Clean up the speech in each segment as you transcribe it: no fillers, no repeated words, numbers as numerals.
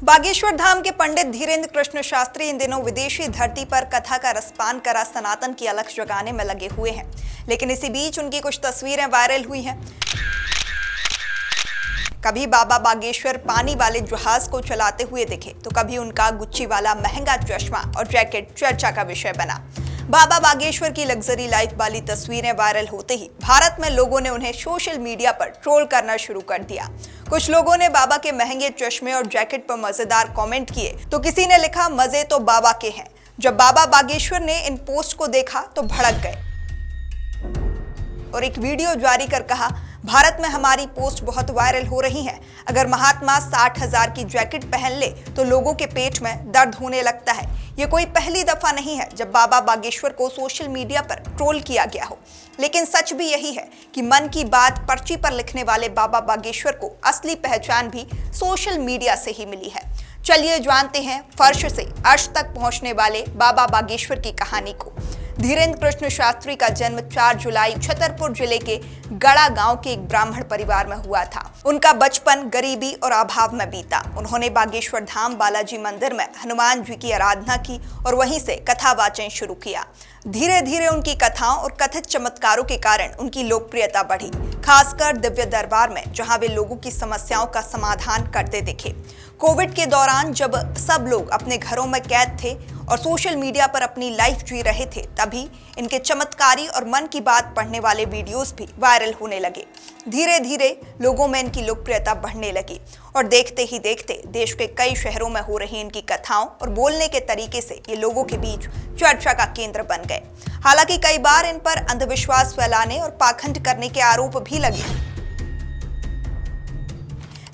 बागेश्वर धाम के पंडित धीरेन्द्र कृष्ण शास्त्री इन दिनों विदेशी धरती पर कथा का रसपान करा सनातन की अलख जगाने में लगे हुए हैं। लेकिन इसी बीच उनकी कुछ तस्वीरें वायरल हुई हैं। कभी बाबा बागेश्वर पानी वाले जहाज को चलाते हुए दिखे तो कभी उनका गुच्ची वाला महंगा चश्मा और जैकेट चर्चा का विषय बना। बाबा बागेश्वर की लग्जरी लाइफ वाली तस्वीरें वायरल होते ही भारत में लोगों ने उन्हें सोशल मीडिया पर ट्रोल करना शुरू कर दिया। कुछ लोगों ने बाबा के महंगे चश्मे और जैकेट पर मजेदार कमेंट किए तो किसी ने लिखा, मजे तो बाबा के हैं। जब बाबा बागेश्वर ने इन पोस्ट को देखा तो भड़क गए और एक वीडियो जारी कर कहा, भारत में हमारी पोस्ट बहुत वायरल हो रही है। अगर महात्मा 60,000 की जैकेट पहन ले तो लोगों के पेट में दर्द होने लगता है। ये कोई पहली दफा नहीं है जब बाबा बागेश्वर को सोशल मीडिया पर ट्रोल किया गया हो। लेकिन सच भी यही है कि मन की बात पर्ची पर लिखने वाले बाबा बागेश्वर को असली पहचान भी सोशल मीडिया से ही मिली है। चलिए जानते हैं फर्श से अर्श तक पहुंचने वाले बाबा बागेश्वर की कहानी को। धीरेन्द्र कृष्ण शास्त्री का जन्म 4 जुलाई छतरपुर जिले के गड़ा गांव के एक ब्राह्मण परिवार में हुआ था। उनका बचपन गरीबी और अभाव में बीता। उन्होंने बागेश्वर धाम बालाजी मंदिर में हनुमान जी की आराधना की और वहीं से कथा वाचन शुरू किया। धीरे धीरे उनकी कथाओं और कथित चमत्कारों के कारण उनकी लोकप्रियता बढ़ी, खासकर दिव्य दरबार में, जहां वे लोगों की समस्याओं का समाधान करते दिखे। कोविड के दौरान जब सब लोग अपने घरों में कैद थे और सोशल मीडिया पर अपनी लाइफ जी रहे थे, तभी इनके चमत्कारी और मन की बात पढ़ने वाले वीडियोस भी वायरल होने लगे। धीरे धीरे लोगों में इनकी लोकप्रियता बढ़ने लगी और देखते ही देखते देश के कई शहरों में हो रही इनकी कथाओं और बोलने के तरीके से ये लोगों के बीच चर्चा का केंद्र बन गए। हालांकि कई बार इन पर अंधविश्वास फैलाने और पाखंड करने के आरोप भी लगे,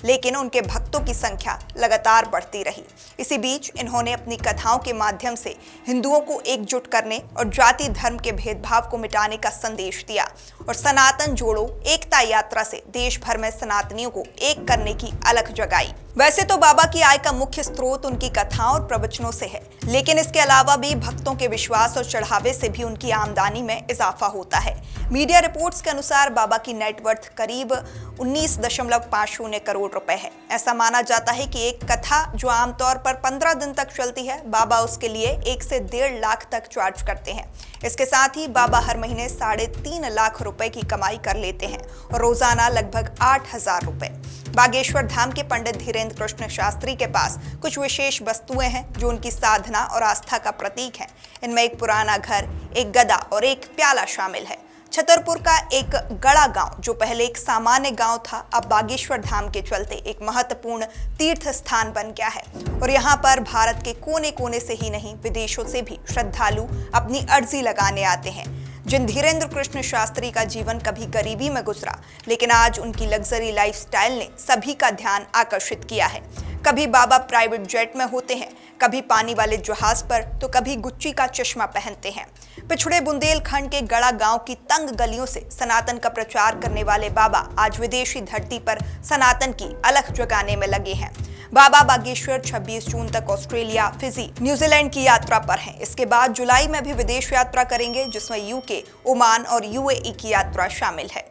लेकिन उनके भक्तों की संख्या लगातार बढ़ती रही। इसी बीच इन्होंने अपनी कथाओं के माध्यम से हिंदुओं को एकजुट करने और जाति धर्म के भेदभाव को मिटाने का संदेश दिया और सनातन जोड़ो एकता यात्रा से देश भर में सनातनियों को एक करने की अलख जगाई। वैसे तो बाबा की आय का मुख्य स्रोत उनकी कथाओं और प्रवचनों से है, लेकिन इसके अलावा भी भक्तों के विश्वास और चढ़ावे से भी उनकी आमदनी में इजाफा होता है। मीडिया रिपोर्ट्स के अनुसार बाबा की नेटवर्थ करीब 19.50 करोड़ रुपए है। ऐसा माना जाता है कि एक कथा जो आमतौर पर 15 दिन तक चलती है, बाबा उसके लिए 1 से 1.5 लाख तक चार्ज करते हैं। इसके साथ ही बाबा हर महीने 3.5 लाख रुपए की कमाई कर लेते हैं और रोजाना लगभग 8,000 रुपए। बागेश्वर धाम के पंडित धीरेन्द्र कृष्ण शास्त्री के पास कुछ विशेष वस्तुएं हैं जो उनकी साधना और आस्था का प्रतीक हैं। इनमें एक पुराना घर, एक गदा और एक प्याला शामिल है। छतरपुर का एक गड़ा गांव, जो पहले एक सामान्य गांव था, अब बागेश्वर धाम के चलते एक महत्वपूर्ण तीर्थ स्थान बन गया है और यहाँ पर भारत के कोने कोने से ही नहीं, विदेशों से भी श्रद्धालु अपनी अर्जी लगाने आते हैं। जिन धीरेन्द्र कृष्ण शास्त्री का जीवन कभी गरीबी में गुजरा, लेकिन आज उनकी लग्जरी लाइफस्टाइल ने सभी का ध्यान आकर्षित किया है। कभी बाबा प्राइवेट जेट में होते हैं, कभी पानी वाले जहाज पर, तो कभी गुच्ची का चश्मा पहनते हैं। पिछड़े बुंदेलखंड के गड़ा गांव की तंग गलियों से सनातन का प्रचार करने वाले बाबा आज विदेशी धरती पर सनातन की अलख जगाने में लगे हैं। बाबा बागेश्वर 26 जून तक ऑस्ट्रेलिया, फिजी, न्यूजीलैंड की यात्रा पर हैं। इसके बाद जुलाई में भी विदेश यात्रा करेंगे, जिसमें यूके, ओमान और यूएई की यात्रा शामिल है।